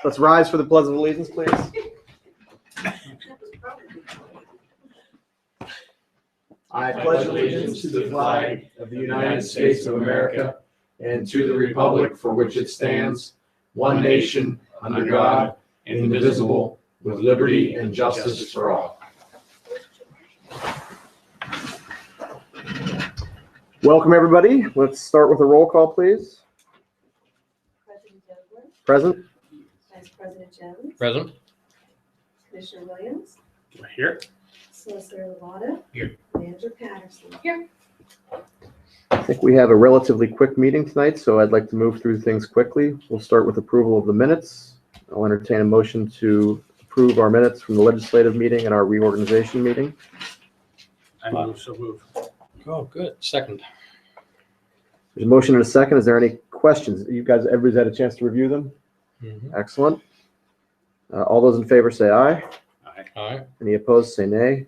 Let's rise for the Pledge of Allegiance, please. I pledge allegiance to the flag of the United States of America and to the republic for which it stands, one nation, under God, indivisible, with liberty and justice for all. Welcome, everybody. Let's start with a roll call, please. President Dogler, Present. Vice President Jones, Present. Commissioner Williams, Here. Solicitor Lawata, Here. Manager Patterson. Here. I think we have a relatively quick meeting tonight, so I'd like to move through things quickly. We'll start with approval of the minutes. I'll entertain a motion to approve our minutes from the legislative meeting and our reorganization meeting. I move, so move. Oh, good. Second. There's a motion and a second. Is there any questions? You guys, everybody's had a chance to review them? Mm-hmm. Excellent. All those in favor say aye. Aye. Aye. Any opposed say nay.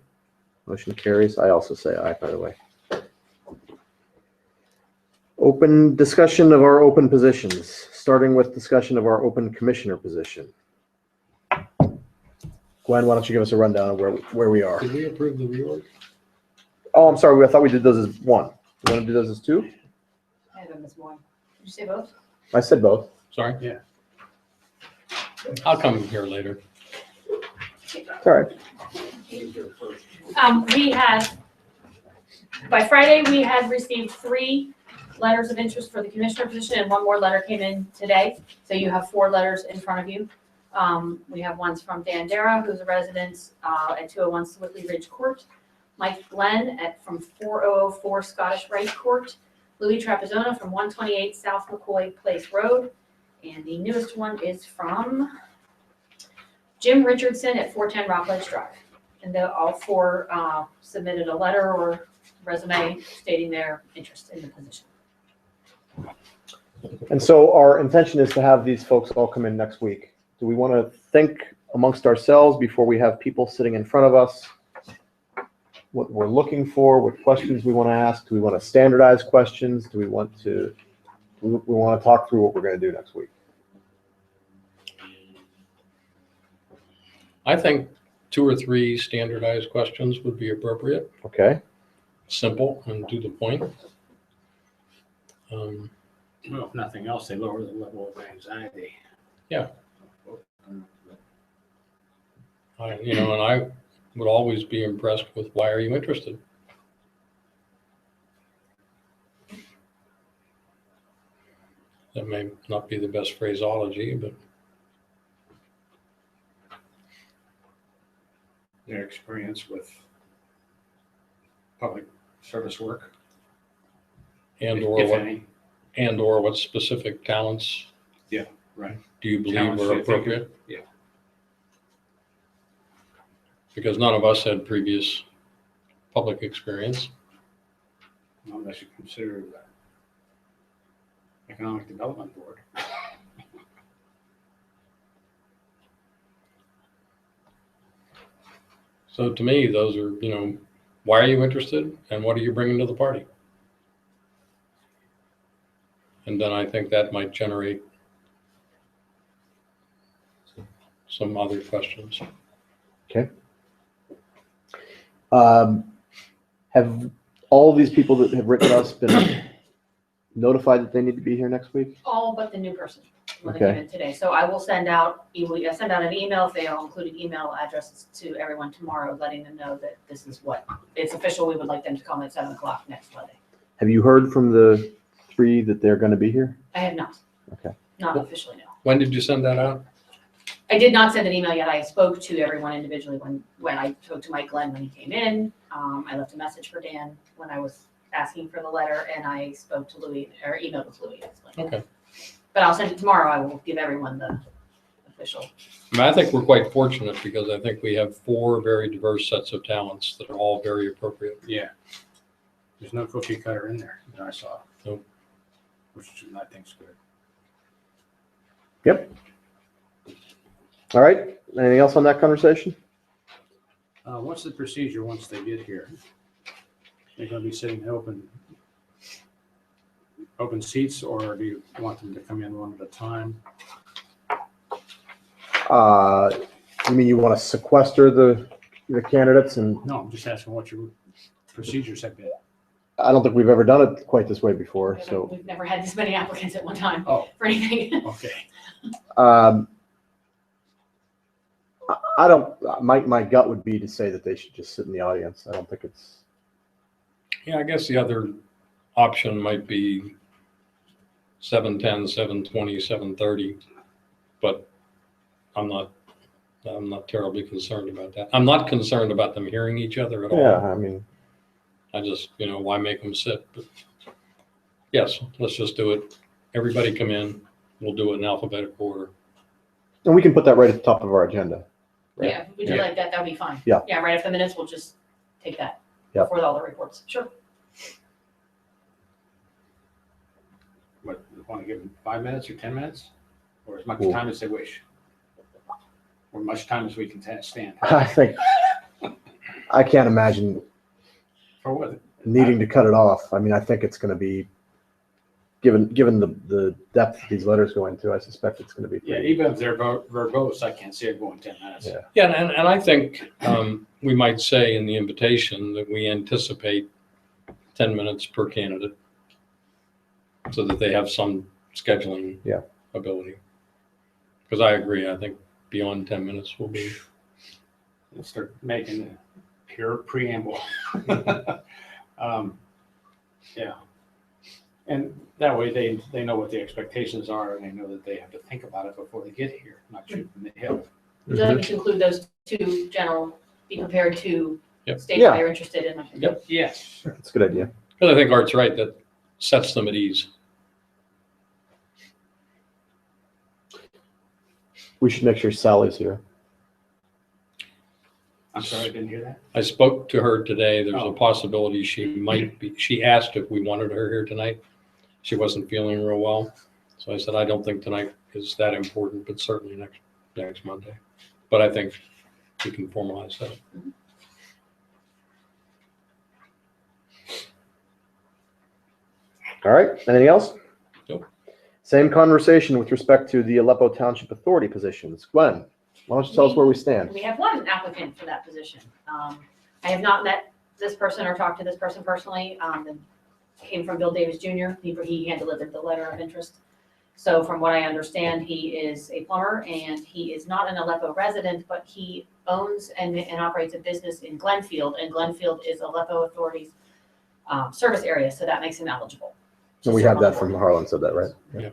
Motion carries. I also say aye, by the way. Open discussion of our open positions, starting with discussion of our open commissioner position. Gwen, why don't you give us a rundown of where we are? Did we approve the reorg? Oh, I'm sorry. I thought we did those as one. You want to do those as two? I have them as one. Did you say both? I said both. Sorry? Yeah. I'll come here later. It's all right. We had, by Friday, we had received 3 letters of interest for the commissioner position, and 1 more letter came in today. So you have 4 letters in front of you. We have ones from Dan Dara, who's a resident at 201 Switley Ridge Court, Mike Glenn from 4004 Scottish Rite Court, Louis Trapezzona from 128 South McCoy Place Road, and the newest one is from Jim Richardson at 410 Rockledge Drive. And all 4 submitted a letter or resume stating their interest in the position. And so our intention is to have these folks all come in next week. Do we want to think amongst ourselves before we have people sitting in front of us what we're looking for, what questions we want to ask? Do we want to standardize questions? Do we want to talk through what we're going to do next week? I think 2 or 3 standardized questions would be appropriate. Okay. Simple and to the point. Well, if nothing else, they lower the level of anxiety. And I would always be impressed with why are you interested? That may not be the best phraseology, but Their experience with public service work, and or what specific talents right. do you believe Talents were you think appropriate? yeah. Because none of us had previous public experience. Unless you consider the Economic Development Board. So to me, those are, why are you interested and what are you bringing to the party? And then I think that might generate some other questions. Okay. Have all of these people that have written us been notified that they need to be here next week? All but the new person when Okay. they came in today. So I will send out an email, if they all included email addresses to everyone tomorrow, letting them know that this is what, it's official. We would like them to come at 7 o'clock next Monday. Have you heard from the 3 that they're going to be here? I have not. Okay. Not officially, no. When did you send that out? I did not send an email yet. I spoke to everyone individually when I spoke to Mike Glenn when he came in. I left a message for Dan when I was asking for the letter, and I spoke to Louis, or emailed with Louis. Okay. But I'll send it tomorrow. I will give everyone the official. I think we're quite fortunate because I think we have 4 very diverse sets of talents that are all very appropriate. Yeah. There's no cookie cutter in there that I saw. Nope. Which I think's good. Yep. All right. Anything else on that conversation? What's the procedure once they get here? They're going to be sitting open seats, or do you want them to come in one at a time? You mean you want to sequester the candidates? And No, I'm just asking what your procedures have been. I don't think we've ever done it quite this way before, so. We've never had this many applicants at one time Oh, for anything. okay. Um, I don't, my gut would be to say that they should just sit in the audience. I don't think it's, Yeah, I guess the other option might be 7:10, 7:20, 7:30, but I'm not terribly concerned about that. I'm not concerned about them hearing each other at all. yeah, I mean, I just, why make them sit? But yes, let's just do it. Everybody come in. We'll do it in alphabetical order. and we can put that right at the top of our agenda. Right. Yeah, if we do like that, that'd be fine. Yeah. Yeah, right after the minutes, we'll just take that. Yeah. For all the reports. Sure. What, you want to give them 5 minutes or 10 minutes? Or as much Cool. time as they wish? Or much time as we can stand? I think, I can't imagine For what? needing to cut it off. I mean, I think it's going to be, given the depth these letters go into, I suspect it's going to be Yeah, pretty. even if they're verbose, I can't see it going 10 minutes. Yeah. Yeah, and I think we might say in the invitation that we anticipate 10 minutes per candidate so that they have some scheduling Yeah. ability. Because I agree, I think beyond 10 minutes will be. We'll start making a pure preamble. Yeah. And that way they know what the expectations are and they know that they have to think about it before they get here, not shoot from the hip. Would you like me to include those two general, be prepared to Yep. state Yeah. why you're interested in? Yep. Yes. That's a good idea. Because I think Art's right, that sets them at ease. We should make sure Sally's here. I'm sorry, I didn't hear that. I spoke to her today. There's a Oh. possibility she might be, she asked if we wanted her here tonight. She wasn't feeling real well. So I said, I don't think tonight is that important, but certainly next Monday. But I think we can formalize that. All right, anything else? Nope. Same conversation with respect to the Aleppo Township Authority positions. Gwen, why don't you tell us where we stand? We have one applicant for that position. I have not met this person or talked to this person personally. It came from Bill Davis Jr. He hand delivered the letter of interest. So from what I understand, he is a plumber and he is not an Aleppo resident, but he owns and operates a business in Glenfield, and Glenfield is Aleppo Authority's service area, so that makes him eligible. And we have that from Harlan said that, right? Yeah.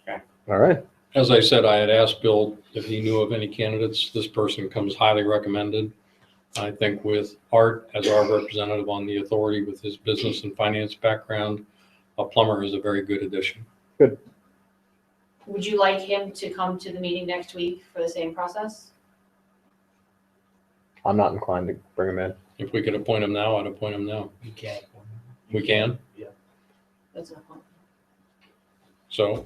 Okay. All right. As I said, I had asked Bill if he knew of any candidates. This person comes highly recommended. I think with Art as our representative on the authority with his business and finance background, a plumber is a very good addition. Would you like him to come to the meeting next week for the same process? I'm not inclined to bring him in. If we could appoint him now, I'd appoint him now. You can't. We can. That's an appointment. So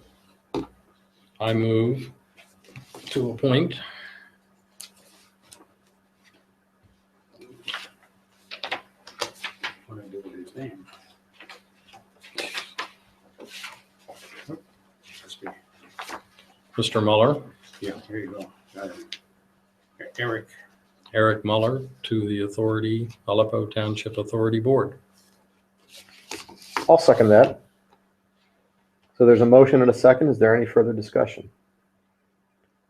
I move to appoint What do I do with his name? Must be- Mr. Muller, Yeah, here you go. Got it. Eric Muller to the Authority, Aleppo Township Authority Board. I'll second that. So there's a motion and a second. Is there any further discussion?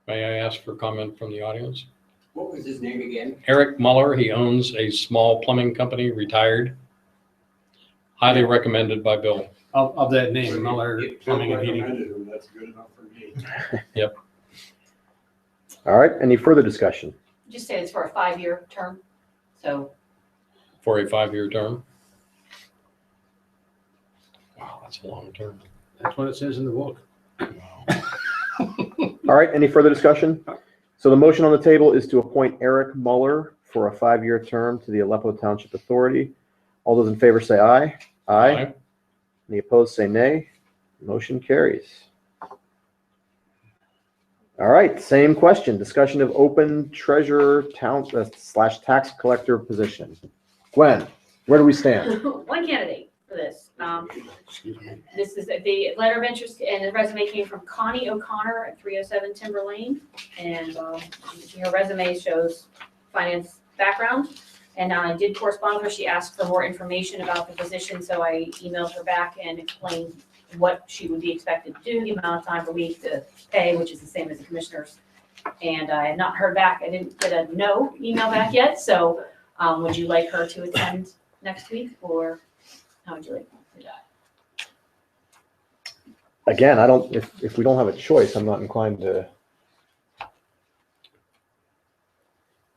May I ask for comment from the audience? What was his name again? Eric Muller, he owns a small plumbing company, retired. Highly recommended by Bill. Of that name, Muller Plumbing and Heating. Recommended him, that's good enough for me. All right, any further discussion? Just say it's for a 5-year term, so For a 5-year term. Wow, that's a long term. That's what it says in the book. All right, any further discussion? So the motion on the table is to appoint Eric Muller for a 5-year term to the Aleppo Township Authority. All those in favor say aye. Aye. Any opposed say nay. Motion carries. All right, same question. Discussion of open treasurer / tax collector position. Gwen, where do we stand? one candidate for for this. Excuse me. This is the letter of interest and the resume came from Connie O'Connor at 307 Timber Lane. And her resume shows finance background. And I did correspond with her. She asked for more information about the position, so I emailed her back and explained what she would be expected to do, the amount of time per week to pay, which is the same as the commissioners. And I had not heard back. I didn't get a no email back yet, so would you like her to attend next week, or how would you like to do that? Again, I don't, if we don't have a choice, I'm not inclined to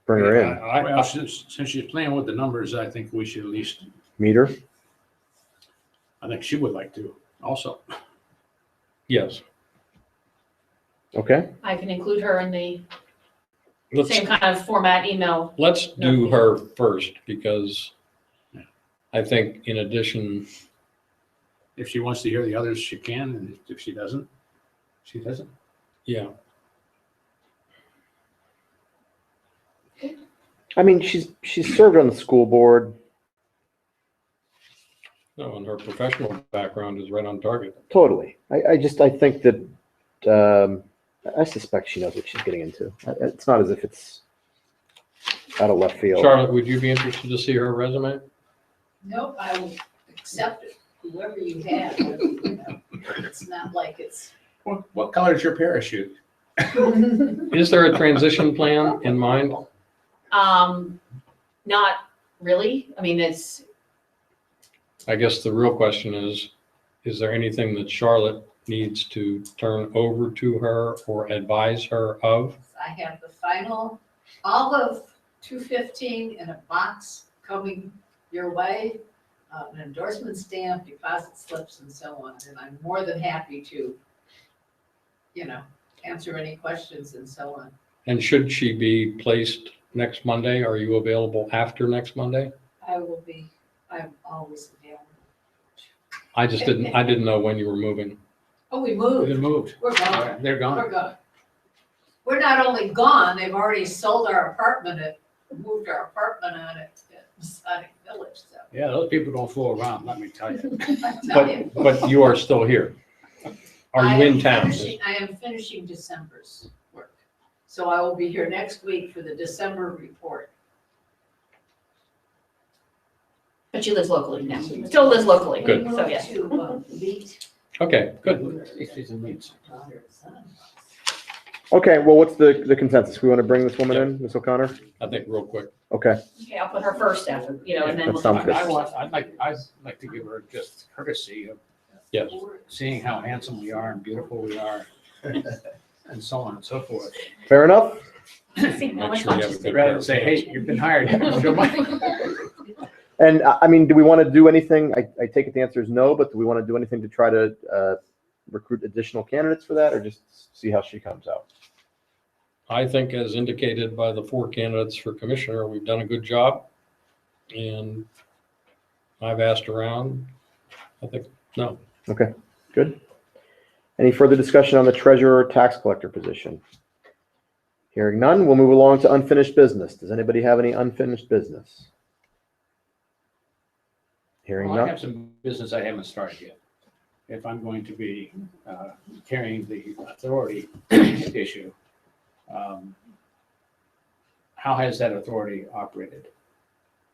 bring her in. Well, since she's playing with the numbers, I think we should at least, Meet her? I think she would like to also. Yes. Okay. I can include her in the Let's, same kind of format email. let's do her first because I think in addition, If she wants to hear the others, she can, and if she doesn't, she doesn't. yeah, I mean, she's served on the school board. no, and her professional background is right on target. Totally. I think that, I suspect she knows what she's getting into. It's not as if it's out of left field. Charlotte, would you be interested to see her resume? Nope, I will accept it, whoever you have, you know, it's not like it's. What color is your parachute? Is there a transition plan in mind? Not really. I mean, it's, I guess the real question is there anything that Charlotte needs to turn over to her or advise her of? I have the final, all of 215 in a box coming your way, an endorsement stamp, deposit slips and so on, and I'm more than happy to, you know, answer any questions and so on. And should she be placed next Monday? Are you available after next Monday? I'm always available. I didn't know when you were moving. Oh, we They moved, moved. we're gone. They're gone. We're gone. We're not only gone, they've already sold our apartment moved our apartment on it at Masonic Village, so. Yeah, those people don't fool around, let me tell you. I tell you. But you are still here. Are I you am in town? I am finishing December's work. So I will be here next week for the December report. but she lives locally now. Still lives locally. Good. So, yes. To meet. Okay, good. She's in Leeds. Okay, well, what's the consensus? We want to bring this woman in, Ms. O'Connor? I think real quick. Okay, Okay, I'll put her first after, and then That we'll. sounds good. I'd like to give her just courtesy of Yes. seeing how handsome we are and beautiful we are, and so on and so forth. fair enough? See how Make much sure you fun have a she's good Rather pair than of say, pants. hey, you've been hired. Here's your money. And I mean, do we want to do anything? I take it the answer is no, but do we want to do anything to try to recruit additional candidates for that or just see how she comes out? I think as indicated by the 4 candidates for commissioner, we've done a good job. And I've asked around. I think, no. Okay, good. Any further discussion on the treasurer or tax collector position? Hearing none, we'll move along to unfinished business. Does anybody have any unfinished business? Hearing Well, I none. have some business I haven't started yet. If I'm going to be carrying the authority issue, how has that authority operated?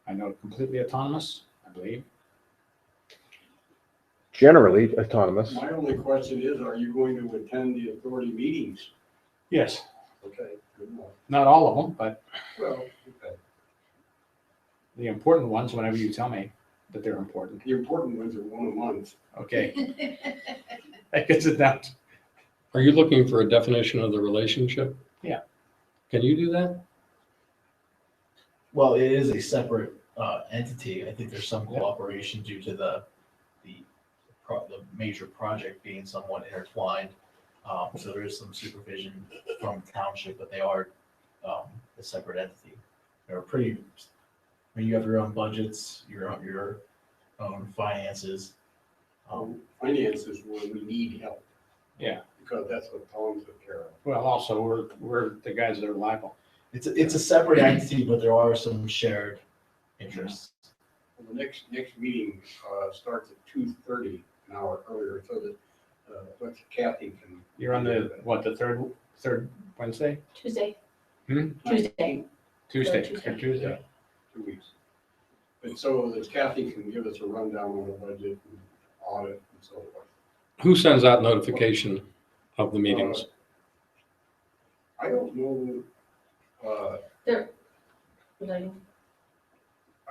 I know completely autonomous, I believe. Generally autonomous. My only question is, are you going to attend the authority meetings? Yes. Okay, good enough. Not all of them, but Well, okay. the important ones, whenever you tell me that they're important. The important ones are one a month. Okay, that gets it down. Are you looking for a definition of the relationship? Yeah. Can you do that? Well, it is a separate entity. I think there's some cooperation due to the major project being somewhat intertwined. So there is some supervision from township, but they are a separate entity. They're pretty, I mean, you have your own budgets, your own finances. Finances where we need help. Yeah. Because that's what Tom took care of. Well, also, we're the guys that are liable. It's a separate entity, but there are some shared interests. Well, the next meeting, starts at 2:30, an hour earlier, so that, what Kathy can. You're on the, what, the third Wednesday? Tuesday, Hmm? Tuesday. Tuesday, Tuesday. or Tuesday. 2 weeks. And so that Kathy can give us a rundown on the budget and audit and so forth. Who sends out notification of the meetings? I don't know, I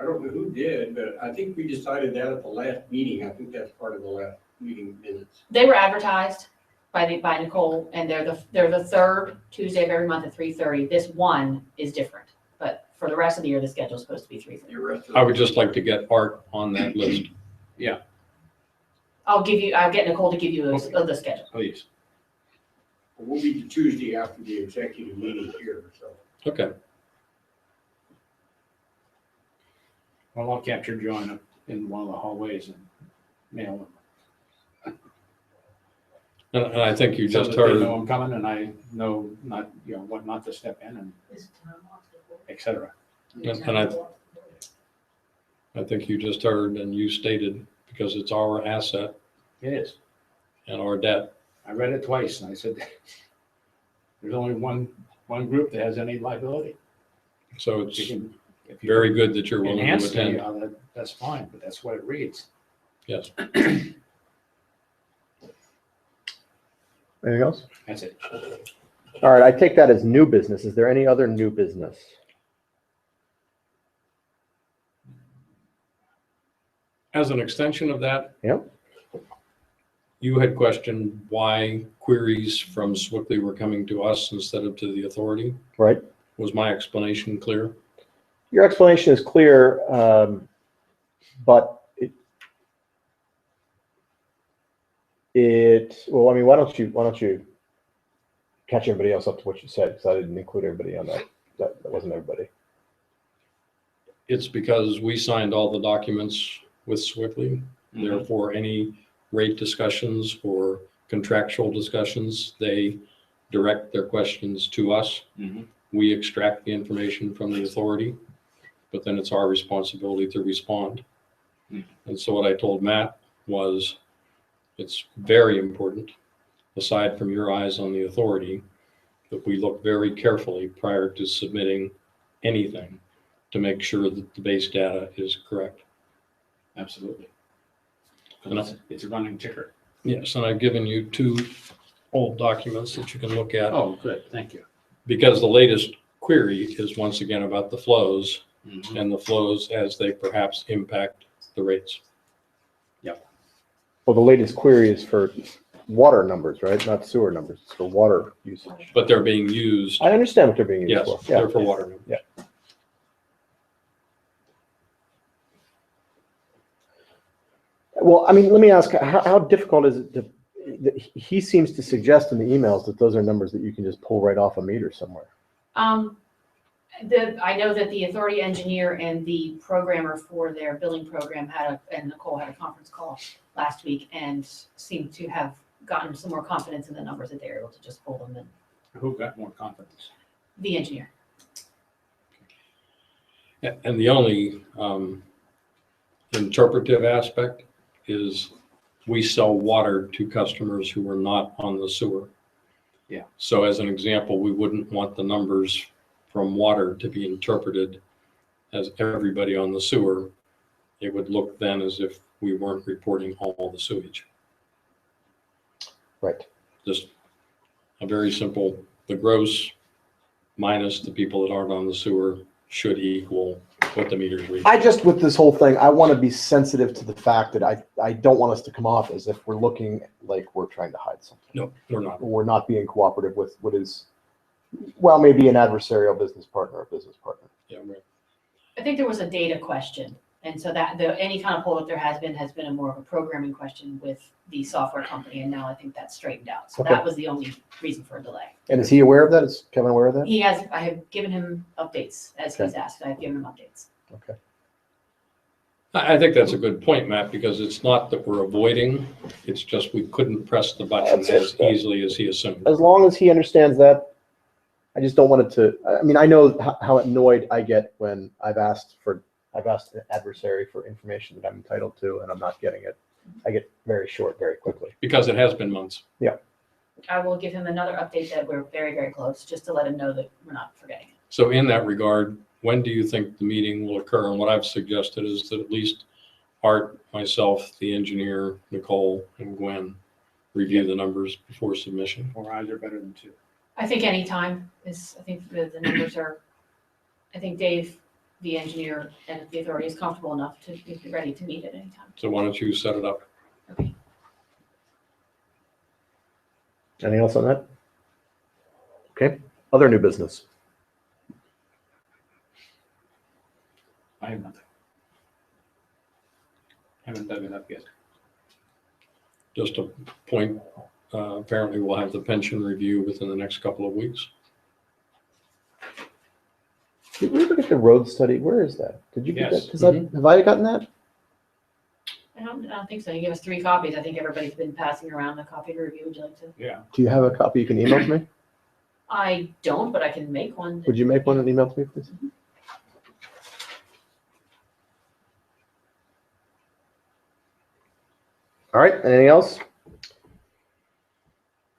don't know who did, but I think we decided that at the last meeting. I think that's part of the last meeting minutes. They were advertised by Nicole, and they're the third Tuesday of every month at 3:30. This one is different, but for the rest of the year, the schedule is supposed to be 3:30. The rest of I would just like to get Art on that list. I'll get Nicole to give you the schedule. Please. We'll be the Tuesday after the executive meeting here, so. Okay. Well, I'll capture John in one of the hallways and mail him. And I think you So just that they heard, know I'm coming and I know not, what not to step in and Is Tom off the board? et cetera. and I think you just heard and you stated, because it's our asset It is. and our debt. I read it twice and I said, there's only one group that has any liability. So it's You can- if you very good that you're willing to enhance attend. that's fine, but that's what it reads. Yes. Anything else? That's it. All right, I take that as new business. Is there any other new business? As an extension of that. Yep. You had questioned why queries from Swickley were coming to us instead of to the authority. Right. Was my explanation clear? Your explanation is clear, but well, I mean, why don't you catch everybody else up to what you said? Because I didn't include everybody on that. That wasn't everybody. It's because we signed all the documents with Swickley. Therefore, any rate discussions or contractual discussions, they direct their questions to us. Mhm. We extract the information from the authority, but then it's our responsibility to respond. And so what I told Matt was, it's very important, aside from your eyes on the authority, that we look very carefully prior to submitting anything to make sure that the base data is correct. Absolutely. And It's a running ticker. Yes, and I've given you 2 old documents that you can look at, Oh, good, thank you. because the latest query is once again about the flows Mhm. and the flows as they perhaps impact the rates. Well, the latest query is for water numbers, right? Not sewer numbers. It's for water usage. But they're being used, I understand what they're being used yes, for. they're for water. numbers. Yeah. Well, I mean, let me ask, how difficult is it to, he seems to suggest in the emails that those are numbers that you can just pull right off a meter somewhere. I know that the authority engineer and the programmer for their billing program and Nicole had a conference call last week and seemed to have gotten some more confidence in the numbers that they were able to just pull them in. Who got more confidence? The engineer. And the only interpretive aspect is we sell water to customers who are not on the sewer. Yeah. So as an example, we wouldn't want the numbers from water to be interpreted as everybody on the sewer. It would look then as if we weren't reporting all the sewage. Right. Just a very simple, the gross minus the people that aren't on the sewer should equal what the meters read. I just, with this whole thing, I want to be sensitive to the fact that I don't want us to come off as if we're looking like we're trying to hide something. No, we're not. We're not being cooperative with what is, well, maybe an adversarial business partner or business partner. Yeah, right. I think there was a data question. And so that any kind of holdup there has been a more of a programming question with the software company. And now I think that's straightened out. So Okay. that was the only reason for a delay. And is he aware of that? Is Kevin aware of that? I have given him updates as he's asked. I've given him updates. Okay. I think that's a good point, Matt, because it's not that we're avoiding, it's just we couldn't press the button That's it. as easily as he assumed. As long as he understands that, I just don't want it to, I mean, I know how annoyed I get when I've asked for I've asked an adversary for information that I'm entitled to, and I'm not getting it. I get very short very quickly. Because it has been months. I will give him another update that we're very, very close, just to let him know that we're not forgetting it. So in that regard, when do you think the meeting will occur? And what I've suggested is that at least Art, myself, the engineer, Nicole, and Gwen review the numbers before submission. 4 eyes are better than 2. I think any time is, I think the numbers are, I think Dave, the engineer and the authority is comfortable enough to be ready to meet at any time. So why don't you set it up? Okay. Anything else on that? Okay, other new business. I have nothing. Haven't dug it up yet. Just a point, apparently we'll have the pension review within the next couple of weeks. Did we ever get the road study? Where is that? Did you get Yes. that? Have I gotten that? I don't think so. You gave us 3 copies. I think everybody's been passing around the copy to review. Would you like to? Yeah. Do you have a copy you can email to me? I don't, but I can make one. Would you make one and email to me, please? All right, anything else?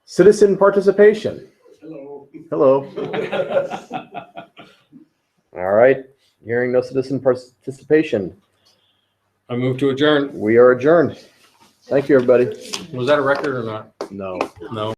Citizen participation. Hello. Hello. All right, hearing no citizen participation, I move to adjourn. we are adjourned. Thank you, everybody. Was that a record or not? No. No.